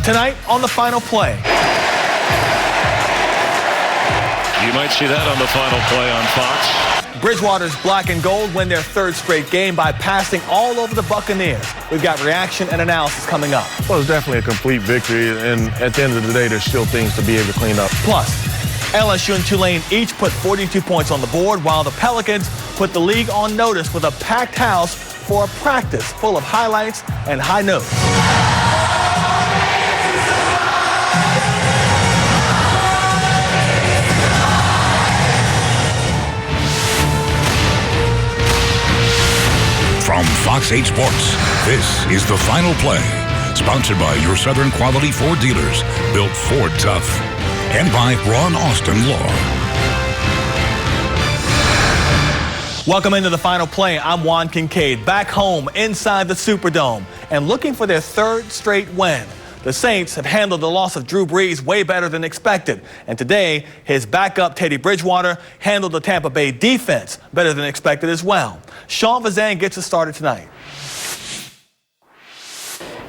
Tonight on the Final Play. You might see that on the Final Play on Fox. Bridgewater's black and gold win their third straight game by passing all over the Buccaneers. We've got reaction and analysis coming up. Well, it's definitely a complete victory, and at the end of the day, there's still things to be able to clean up. Plus, LSU and Tulane each put 42 points on the board, while the Pelicans put the league on notice with a packed house for a practice full of highlights and high notes. From Fox 8 Sports, this is the Final Play, sponsored by your Southern Quality Ford dealers, built Ford tough, and by Ron Austin Law. Welcome into the Final Play. I'm Juan Kincaid, back home inside the Superdome and looking for their third straight win. The Saints have handled the loss of Drew Brees way better than expected. And today, his backup, Teddy Bridgewater, handled the Tampa Bay defense better than expected as well. Sean Vazan gets us started tonight.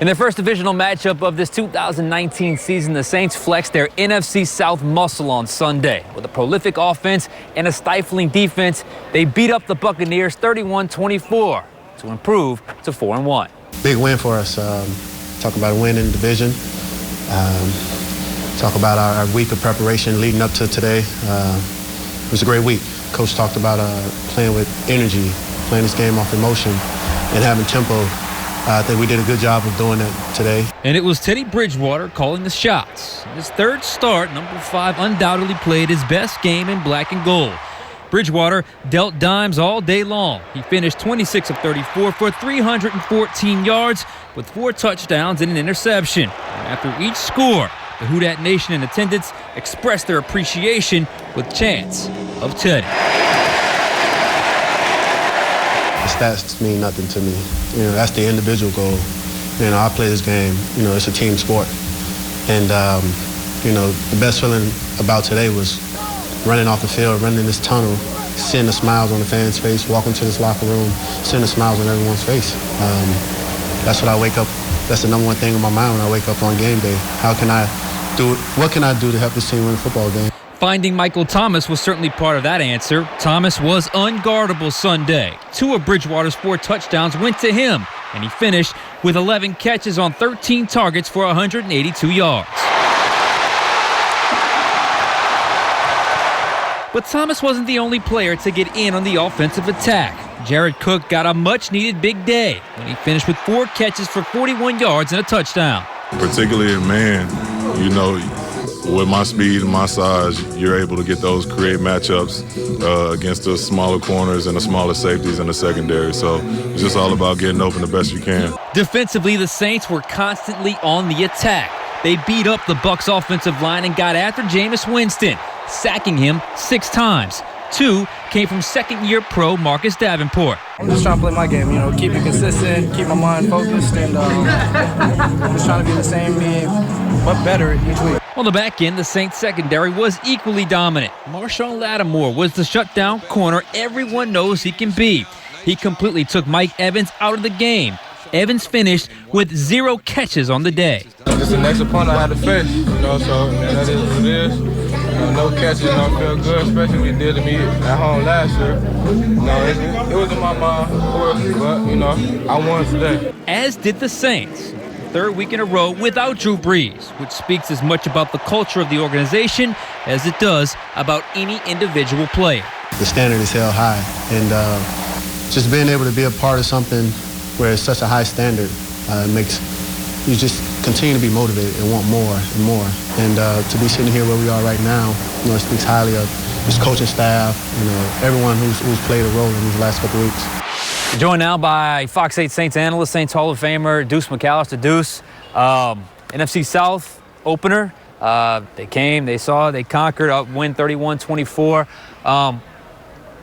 In their first divisional matchup of this 2019 season, the Saints flexed their NFC South muscle on Sunday. With a prolific offense and a stifling defense, they beat up the Buccaneers 31-24 to improve to 4-1. Big win for us. Talk about a win in the division. Talk about our week of preparation leading up to today. It was a great week. Coach talked about playing with energy, playing this game off emotion, and having tempo. I think we did a good job of doing that today. And it was Teddy Bridgewater calling the shots. His third start, number 5 undoubtedly played his best game in black and gold. Bridgewater dealt dimes all day long. He finished 26 of 34 for 314 yards with 4 touchdowns and an interception. And after each score, the Who Dat Nation in attendance expressed their appreciation with chants of Teddy. The stats mean nothing to me. You know, that's the individual goal. You know, I play this game, you know, it's a team sport. And, you know, the best feeling about today was running off the field, running in this tunnel, seeing the smiles on the fans' face, walking to this locker room, seeing the smiles on everyone's face. That's what I wake up, that's the number one thing in my mind when I wake up on game day. What can I do to help this team win a football game? Finding Michael Thomas was certainly part of that answer. Thomas was unguardable Sunday. 2 of Bridgewater's 4 touchdowns went to him, and he finished with 11 catches on 13 targets for 182 yards. But Thomas wasn't the only player to get in on the offensive attack. Jared Cook got a much-needed big day when he finished with 4 catches for 41 yards and a touchdown. Particularly in man, you know, with my speed and my size, you're able to get those create matchups against the smaller corners and the smaller safeties in the secondary. So it's just all about getting open the best you can. Defensively, the Saints were constantly on the attack. They beat up the Bucs offensive line and got after Jameis Winston, sacking him 6 times. 2 came from second-year pro Marcus Davenport. I'm just trying to play my game, you know, keep it consistent, keep my mind focused, and just trying to be the same me, but better each week. On the back end, the Saints secondary was equally dominant. Marshawn Lattimore was the shutdown corner everyone knows he can be. He completely took Mike Evans out of the game. Evans finished with 0 catches on the day. It's the next opponent I had to face, you know, so that is what it is. You know, no catches, you know, feel good, especially when you did to me at home last year. You know, it was in my mind, of course, but, you know, I won today. As did the Saints. 3rd week in a row without Drew Brees, which speaks as much about the culture of the organization as it does about any individual player. The standard is held high, and just being able to be a part of something where it's such a high standard makes you just continue to be motivated and want more and more. And to be sitting here where we are right now, you know, it speaks highly of this coaching staff, you know, everyone who's played a role in these last couple of weeks. Joined now by Fox 8 Saints analyst, Saints Hall of Famer Deuce McAllister. Deuce, NFC South opener. They came, they saw, they conquered, win 31-24.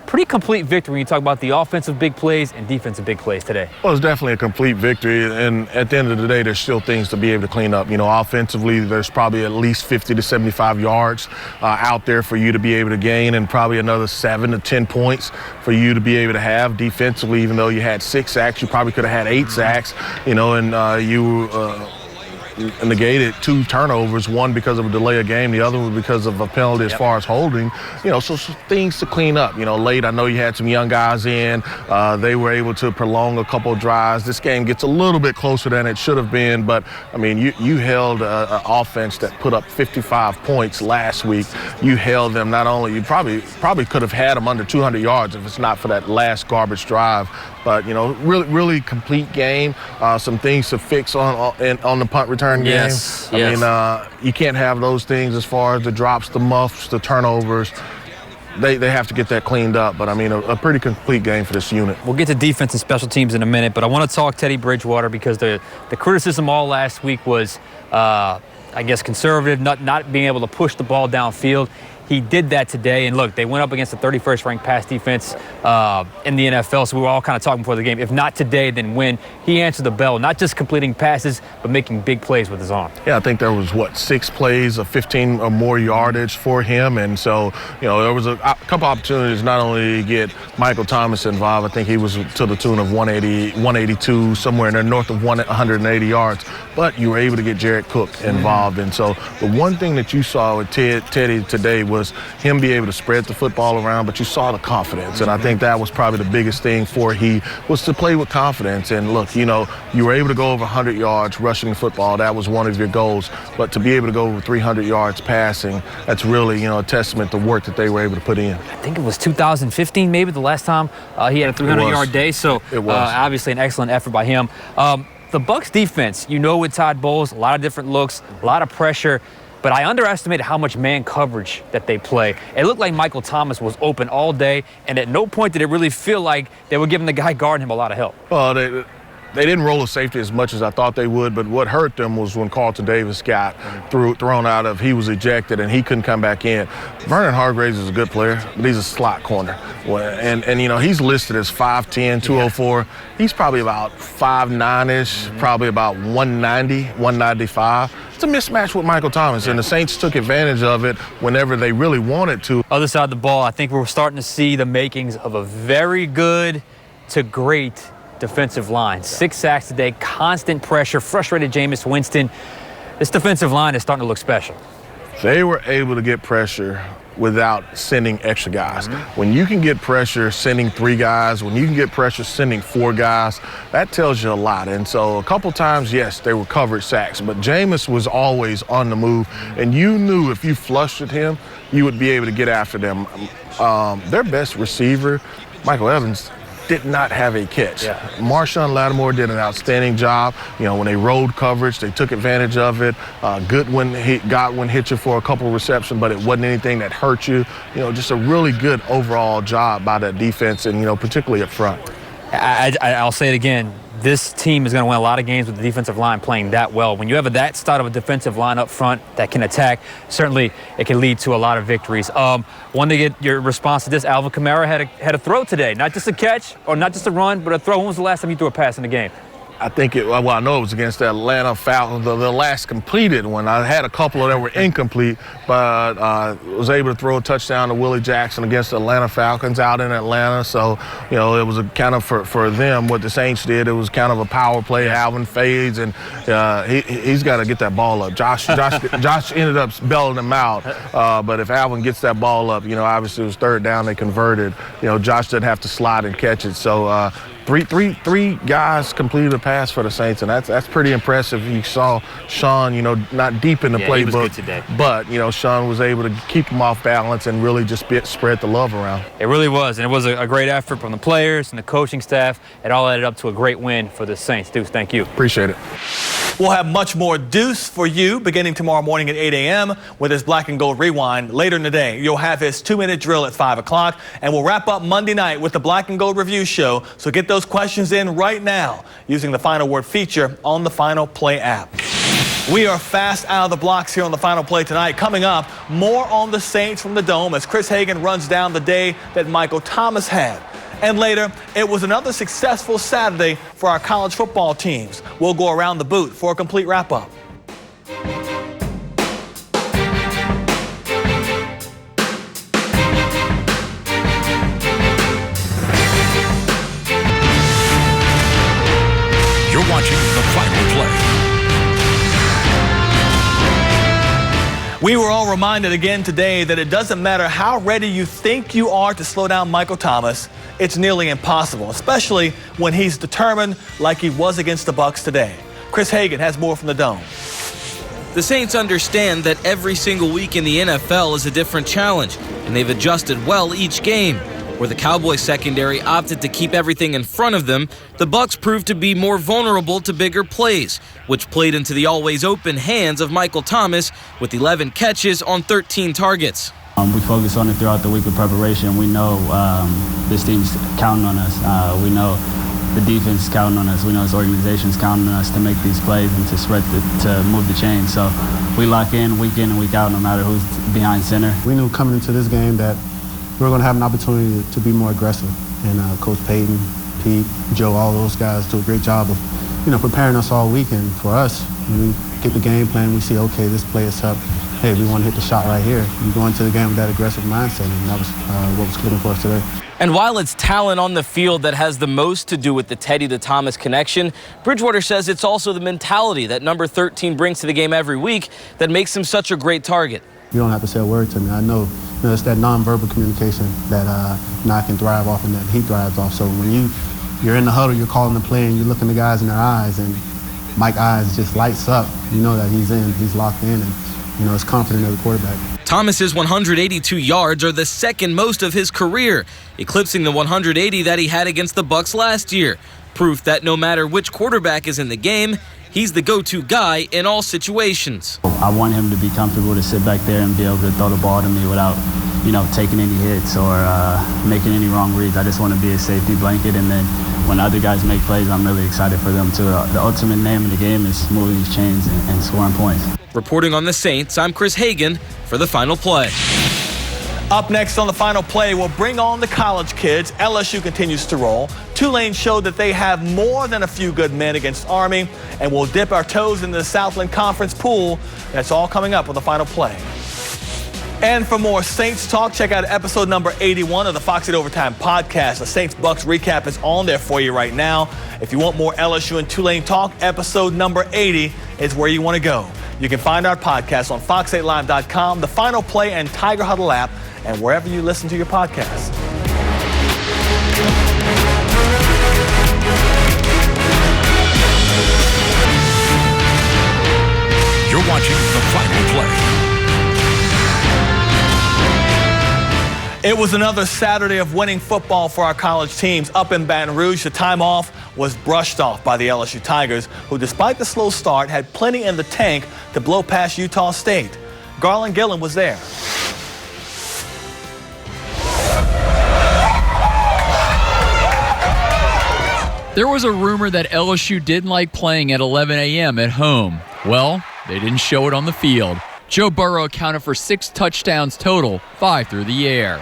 Pretty complete victory when you talk about the offensive big plays and defensive big plays today. Well, it's definitely a complete victory, and at the end of the day, there's still things to be able to clean up. You know, offensively, there's probably at least 50 to 75 yards out there for you to be able to gain, and probably another 7 to 10 points for you to be able to have. Defensively, even though you had 6 sacks, you probably could have had 8 sacks, you know, and you negated 2 turnovers, one because of a delay of game, the other one because of a penalty as far as holding. So things to clean up. Late, I know you had some young guys in. They were able to prolong a couple of drives. This game gets a little bit closer than it should have been, but, I mean, you held an offense that put up 55 points last week. You held them not only, you probably could have had them under 200 yards if it's not for that last garbage drive. But, really complete game. Some things to fix on the punt return game. Yes. I mean, you can't have those things as far as the drops, the muffs, the turnovers. They have to get that cleaned up. But, I mean, a pretty complete game for this unit. We'll get to defense and special teams in a minute, but I want to talk Teddy Bridgewater because the criticism all last week was, I guess, conservative, not being able to push the ball downfield. He did that today, and look, they went up against the 31st ranked pass defense in the NFL, so we were all kind of talking before the game. If not today, then when? He answered the bell, not just completing passes, but making big plays with his arm. Yeah, I think there was, 6 plays of 15 or more yardage for him, and so, there was a couple opportunities not only to get Michael Thomas involved. I think he was to the tune of 180, 182, somewhere in there, north of 180 yards, but you were able to get Jared Cook involved, and so the one thing that you saw with Teddy today was him be able to spread the football around, but you saw the confidence, and I think that was probably the biggest thing for he was to play with confidence. And look, you were able to go over 100 yards rushing the football. That was one of your goals, but to be able to go over 300 yards passing, that's really, a testament to work that they were able to put in. I think it was 2015 maybe the last time he had a 300-yard day, so it was. Obviously an excellent effort by him. The Bucs defense, with Todd Bowles, a lot of different looks, a lot of pressure, but I underestimated how much man coverage that they play. It looked like Michael Thomas was open all day, and at no point did it really feel like they were giving the guy guarding him a lot of help. Well, they didn't roll a safety as much as I thought they would, but what hurt them was when Carlton Davis got thrown out of, he was ejected and he couldn't come back in. Vernon Hargraves is a good player, but he's a slot corner. And he's listed as 5'10", 204. He's probably about 5'9"-ish, probably about 190, 195. It's a mismatch with Michael Thomas, and the Saints took advantage of it whenever they really wanted to. Other side of the ball, I think we're starting to see the makings of a very good to great defensive line. 6 sacks today, constant pressure, frustrated Jameis Winston. This defensive line is starting to look special. They were able to get pressure without sending extra guys. When you can get pressure sending 3 guys, when you can get pressure sending 4 guys, that tells you a lot. And so a couple times, yes, they were covered sacks, but Jameis was always on the move, and you knew if you flushed at him, you would be able to get after them. Their best receiver, Michael Evans, did not have a catch. Marshawn Lattimore did an outstanding job. When they rolled coverage, they took advantage of it. Godwin hit you for a couple receptions, but it wasn't anything that hurt you. Just a really good overall job by that defense, and particularly up front. I'll say it again. This team is going to win a lot of games with the defensive line playing that well. When you have that style of a defensive line up front that can attack, certainly it can lead to a lot of victories. Want to get your response to this. Alvin Kamara had a throw today, not just a catch or not just a run, but a throw. When was the last time you threw a pass in the game? I think I know it was against the Atlanta Falcons, the last completed one. I had a couple that were incomplete, but was able to throw a touchdown to Willie Jackson against the Atlanta Falcons out in Atlanta. So, it was a kind of for them what the Saints did. It was kind of a power play. Alvin fades, and he's got to get that ball up. Josh ended up belling him out, but if Alvin gets that ball up, obviously it was 3rd down. They converted. Josh didn't have to slide and catch it. So. Three guys completed a pass for the Saints, and that's pretty impressive. You saw Sean, not deep in the playbook, but Sean was able to keep him off balance and really just spread the love around. It really was, and it was a great effort from the players and the coaching staff. It all added up to a great win for the Saints. Deuce, thank you. Appreciate it. We'll have much more Deuce for you beginning tomorrow morning at 8 a.m. with his Black and Gold Rewind. Later in the day, you'll have his 2-minute drill at 5 o'clock, and we'll wrap up Monday night with the Black and Gold Review Show. So get those questions in right now using the Final Word feature on the Final Play app. We are fast out of the blocks here on the Final Play tonight. Coming up, more on the Saints from the Dome as Chris Hagan runs down the day that Michael Thomas had. And later, it was another successful Saturday for our college football teams. We'll go around the boot for a complete wrap-up. You're watching the Final Play. We were all reminded again today that it doesn't matter how ready you think you are to slow down Michael Thomas. It's nearly impossible, especially when he's determined like he was against the Bucs today. Chris Hagan has more from the Dome. The Saints understand that every single week in the NFL is a different challenge, and they've adjusted well each game. Where the Cowboys secondary opted to keep everything in front of them, the Bucs proved to be more vulnerable to bigger plays, which played into the always open hands of Michael Thomas with 11 catches on 13 targets. We focus on it throughout the week of preparation. We know this team's counting on us. We know the defense is counting on us. We know this organization's counting on us to make these plays and to move the chain. So we lock in week and week out no matter who's behind center. We knew coming into this game that we were going to have an opportunity to be more aggressive. And Coach Payton, Pete, Joe, all those guys do a great job of, preparing us all weekend. For us, when we get the game plan, we see, okay, this play is up. Hey, we want to hit the shot right here. We go into the game with that aggressive mindset, and that was what was clicking for us today. And while it's talent on the field that has the most to do with the Teddy to Thomas connection, Bridgewater says it's also the mentality that number 13 brings to the game every week that makes him such a great target. You don't have to say a word to me. I know, it's that nonverbal communication that I can thrive off and that he thrives off. So when you're in the huddle, you're calling the play, and you're looking the guys in their eyes, and Mike's eyes just lights up. You know that he's locked in, and is confident of the quarterback. Thomas's 182 yards are the second most of his career, eclipsing the 180 that he had against the Bucs last year. Proof that no matter which quarterback is in the game, he's the go-to guy in all situations. I want him to be comfortable to sit back there and be able to throw the ball to me without, taking any hits or making any wrong reads. I just want to be a safety blanket, and then when other guys make plays, I'm really excited for them too. The ultimate name of the game is moving these chains and scoring points. Reporting on the Saints, I'm Chris Hagan for the Final Play. Up next on the Final Play, we'll bring on the college kids. LSU continues to roll. Tulane showed that they have more than a few good men against Army, and we'll dip our toes into the Southland Conference pool. That's all coming up on the Final Play. And for more Saints talk, check out episode number 81 of the Fox 8 Overtime podcast. The Saints-Bucks recap is on there for you right now. If you want more LSU and Tulane talk, episode number 80 is where you want to go. You can find our podcast on fox8live.com, the Final Play and Tiger Huddle app, and wherever you listen to your podcasts. You're watching the Final Play. It was another Saturday of winning football for our college teams. Up in Baton Rouge, the time off was brushed off by the LSU Tigers, who, despite the slow start, had plenty in the tank to blow past Utah State. Garland Gillen was there. There was a rumor that LSU didn't like playing at 11 a.m. at home. Well, they didn't show it on the field. Joe Burrow accounted for 6 touchdowns total, 5 through the air.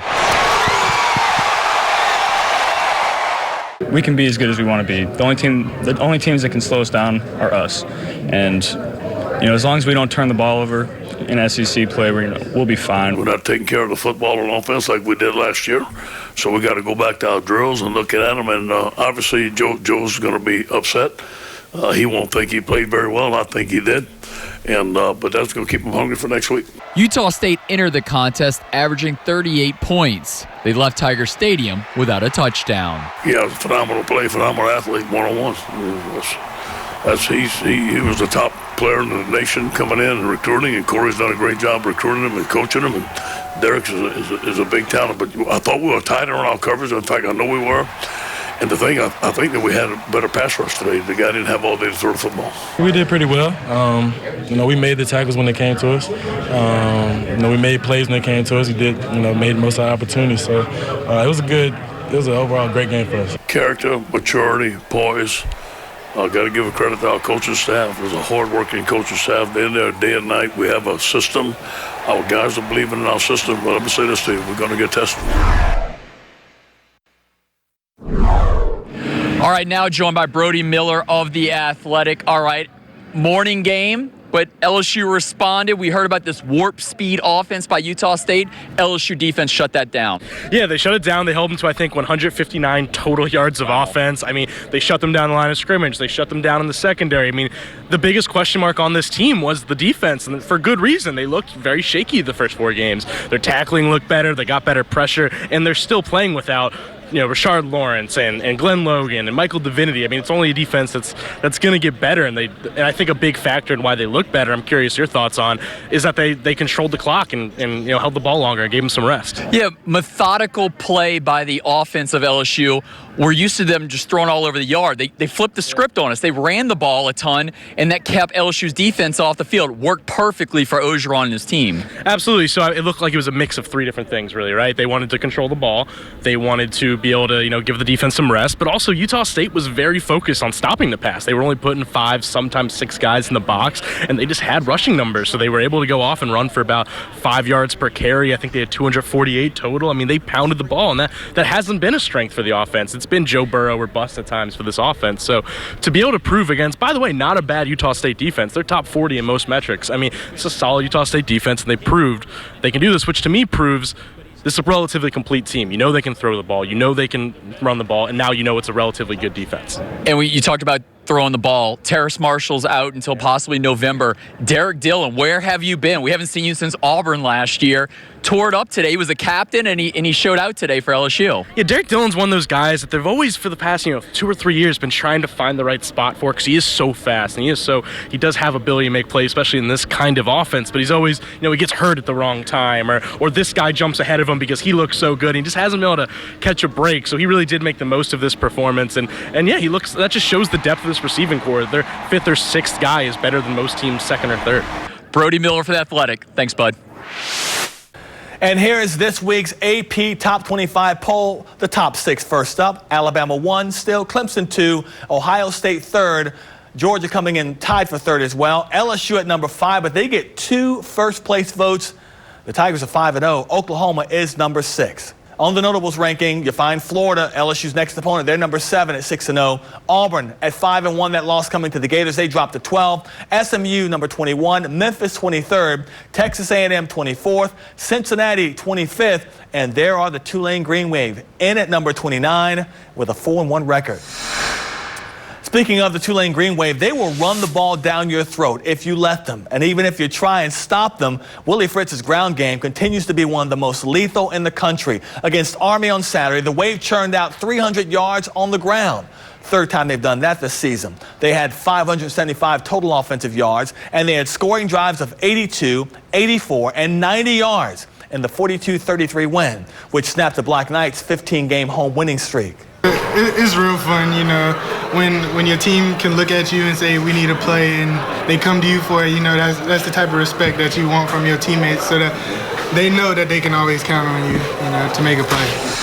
We can be as good as we want to be. The only teams that can slow us down are us. And, as long as we don't turn the ball over in SEC play, we'll be fine. We're not taking care of the football on offense like we did last year. So we got to go back to our drills and look at them. And obviously, Joe's going to be upset. He won't think he played very well. I think he did. And but that's going to keep him hungry for next week. Utah State entered the contest averaging 38 points. They left Tiger Stadium without a touchdown. Yeah, phenomenal play, phenomenal athlete, one-on-one. He was the top player in the nation coming in and recruiting, and Corey's done a great job recruiting him and coaching him. And Derek is a big talent. But I thought we were tighter on our coverage. In fact, I know we were. And the thing, I think that we had a better pass rush today. The guy didn't have all day to throw the football. We did pretty well. We made the tackles when they came to us. We made plays when they came to us. We did, made most of our opportunities. So it was an overall great game for us. Character, maturity, poise. Got to give a credit to our coaching staff. It was a hard-working coaching staff. They're in there day and night. We have a system. Our guys are believing in our system. But let me say this to you, we're going to get tested. All right, now joined by Brody Miller of The Athletic. All right, morning game, but LSU responded. We heard about this warp speed offense by Utah State. LSU defense shut that down. Yeah, they shut it down. They held them to, I think, 159 total yards of offense. I mean, they shut them down the line of scrimmage. They shut them down in the secondary. I mean, the biggest question mark on this team was the defense, and for good reason. They looked very shaky the first 4 games. Their tackling looked better. They got better pressure, and they're still playing without, Rashard Lawrence and Glenn Logan and Michael Divinity. I mean, it's only a defense that's going to get better, and I think a big factor in why they look better, I'm curious your thoughts on, is that they controlled the clock and held the ball longer and gave them some rest. Yeah, methodical play by the offense of LSU. We're used to them just throwing all over the yard. They flipped the script on us. They ran the ball a ton, and that kept LSU's defense off the field. Worked perfectly for Orgeron and his team. Absolutely. So it looked like it was a mix of 3 different things, really, right? They wanted to control the ball. They wanted to be able to, give the defense some rest. But also Utah State was very focused on stopping the pass. They were only putting 5, sometimes 6 guys in the box, and they just had rushing numbers. So they were able to go off and run for about 5 yards per carry. I think they had 248 total. I mean, they pounded the ball, and that hasn't been a strength for the offense. It's been Joe Burrow or bust at times for this offense. So to be able to prove against, by the way, not a bad Utah State defense. They're top 40 in most metrics. I mean, it's a solid Utah State defense, and they proved they can do this, which to me proves this is a relatively complete team. They can throw the ball. They can run the ball, and now it's a relatively good defense. And you talked about throwing the ball. Terrace Marshall's out until possibly November. Derek Dillon, where have you been? We haven't seen you since Auburn last year. Tore it up today. He was a captain, and he showed out today for LSU. Yeah, Derek Dillon's one of those guys that they've always, for the past 2 or 3 years, been trying to find the right spot for, because he is so fast, and he does have ability to make plays, especially in this kind of offense. But he's always, he gets hurt at the wrong time, or this guy jumps ahead of him because he looks so good. He just hasn't been able to catch a break. So he really did make the most of this performance, and yeah, that just shows the depth of this receiving core. Their 5th or 6th guy is better than most teams' 2nd or 3rd. Brody Miller for The Athletic. Thanks, bud. And here is this week's AP Top 25 poll. The top 6 first up. Alabama 1 still, Clemson 2, Ohio State 3rd, Georgia coming in tied for 3rd as well. LSU at number 5, but they get 2 first-place votes. The Tigers are 5-0. Oklahoma is number 6. On the notables ranking, you find Florida, LSU's next opponent. They're number 7 at 6-0. Auburn at 5-1. That loss coming to the Gators. They dropped to 12. SMU number 21. Memphis 23rd. Texas A&M 24th. Cincinnati 25th. And there are the Tulane Green Wave in at number 29 with a 4-1 record. Speaking of the Tulane Green Wave, they will run the ball down your throat if you let them. And even if you try and stop them, Willie Fritz's ground game continues to be one of the most lethal in the country. Against Army on Saturday, the Wave churned out 300 yards on the ground. 3rd time they've done that this season. They had 575 total offensive yards, and they had scoring drives of 82, 84, and 90 yards in the 42-33 win, which snapped the Black Knights' 15-game home winning streak. It's real fun, when your team can look at you and say, we need a play, and they come to you for it, that's the type of respect that you want from your teammates, so that they know that they can always count on you, to make a play.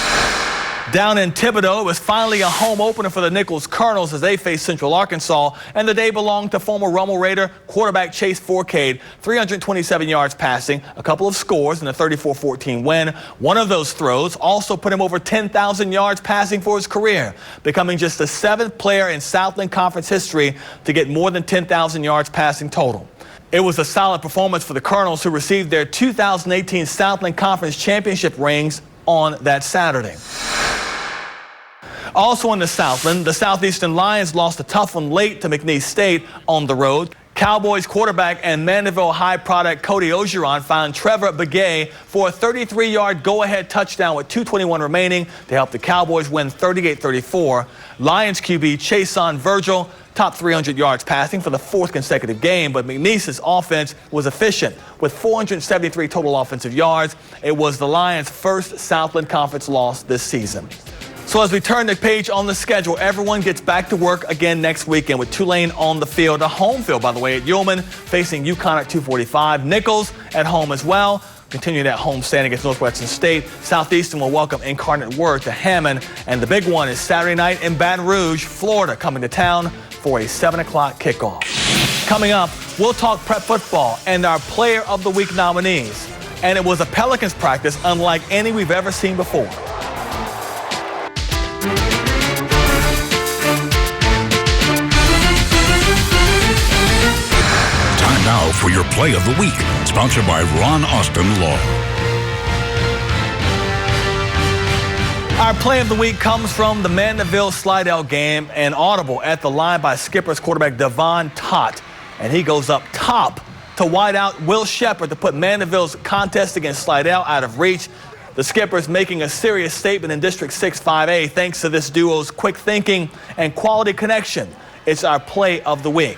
Down in Thibodaux, it was finally a home opener for the Nichols Colonels as they faced Central Arkansas, and the day belonged to former Rummel Raider quarterback Chase Forcade. 327 yards passing, a couple of scores in a 34-14 win. One of those throws also put him over 10,000 yards passing for his career, becoming just the 7th player in Southland Conference history to get more than 10,000 yards passing total. It was a solid performance for the Colonels, who received their 2018 Southland Conference championship rings on that Saturday. Also in the Southland, the Southeastern Lions lost a tough one late to McNeese State on the road. Cowboys quarterback and Mandeville High product Cody Orgeron found Trevor Begay for a 33-yard go-ahead touchdown with 2:21 remaining to help the Cowboys win 38-34. Lions QB Chason Virgil topped 300 yards passing for the 4th consecutive game, but McNeese's offense was efficient with 473 total offensive yards. It was the Lions' first Southland Conference loss this season. So as we turn the page on the schedule, everyone gets back to work again next weekend with Tulane on the field, a home field, by the way, at Ullman, facing UConn at 2:45. Nichols at home as well, continuing that home stand against Northwestern State. Southeastern will welcome Incarnate Word to Hammond, and the big one is Saturday night in Baton Rouge, Florida, coming to town for a 7 o'clock kickoff. Coming up, we'll talk prep football and our Player of the Week nominees. And it was a Pelicans practice unlike any we've ever seen before. Time now for your play of the week. Sponsored by Ron Austin Law. Our play of the week comes from the Mandeville Slidell game, and audible at the line by Skippers quarterback Devon Tott. And he goes up top to wideout Will Shepard to put Mandeville's contest against Slidell out of reach. The Skippers making a serious statement in District 6-5A thanks to this duo's quick thinking and quality connection. It's our play of the week.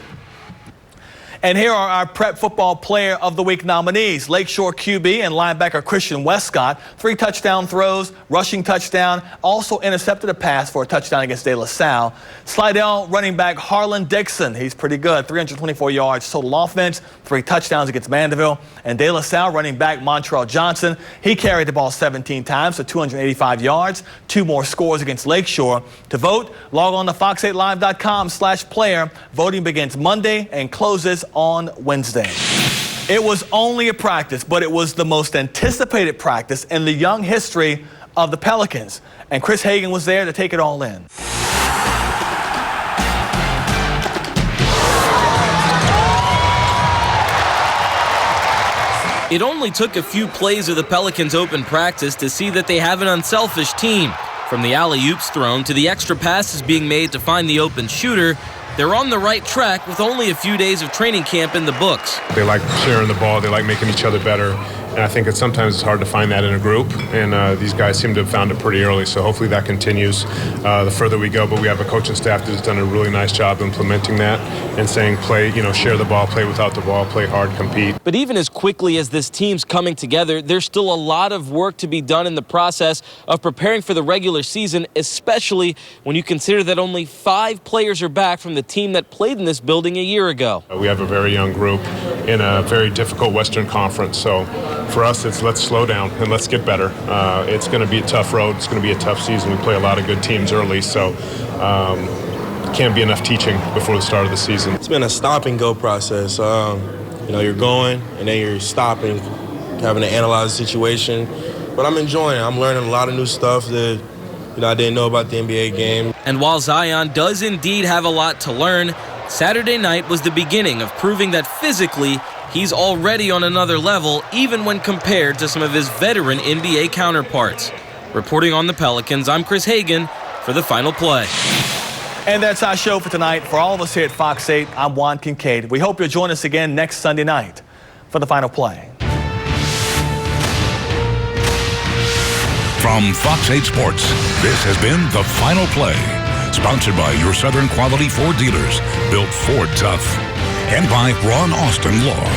And here are our Prep Football Player of the Week nominees. Lakeshore QB and linebacker Christian Westcott, 3 touchdown throws, rushing touchdown, also intercepted a pass for a touchdown against De La Salle. Slidell running back Harlan Dixon, he's pretty good, 324 yards total offense, 3 touchdowns against Mandeville. And De La Salle running back Montrell Johnson, he carried the ball 17 times for 285 yards, 2 more scores against Lakeshore. To vote, log on to fox8live.com/player. Voting begins Monday and closes on Wednesday. It was only a practice, but it was the most anticipated practice in the young history of the Pelicans. And Chris Hagan was there to take it all in. It only took a few plays of the Pelicans' open practice to see that they have an unselfish team. From the alley-oops thrown to the extra passes being made to find the open shooter, they're on the right track with only a few days of training camp in the books. They like sharing the ball. They like making each other better. And I think sometimes it's hard to find that in a group. And these guys seem to have found it pretty early. So hopefully that continues the further we go. But we have a coaching staff that's done a really nice job implementing that and saying play, share the ball, play without the ball, play hard, compete. But even as quickly as this team's coming together, there's still a lot of work to be done in the process of preparing for the regular season, especially when you consider that only 5 players are back from the team that played in this building a year ago. We have a very young group in a very difficult Western Conference. So for us, it's let's slow down and let's get better. It's going to be a tough road. It's going to be a tough season. We play a lot of good teams early, so can't be enough teaching before the start of the season. It's been a stop and go process. You're going and then you're stopping, having to analyze the situation. But I'm enjoying it. I'm learning a lot of new stuff that I didn't know about the NBA game. And while Zion does indeed have a lot to learn, Saturday night was the beginning of proving that physically he's already on another level, even when compared to some of his veteran NBA counterparts. Reporting on the Pelicans, I'm Chris Hagan for the Final Play. And that's our show for tonight. For all of us here at Fox 8, I'm Juan Kincaid. We hope you'll join us again next Sunday night for the Final Play. From Fox 8 Sports, this has been the Final Play. Sponsored by your Southern Quality Ford dealers, built Ford tough. And by Ron Austin Law.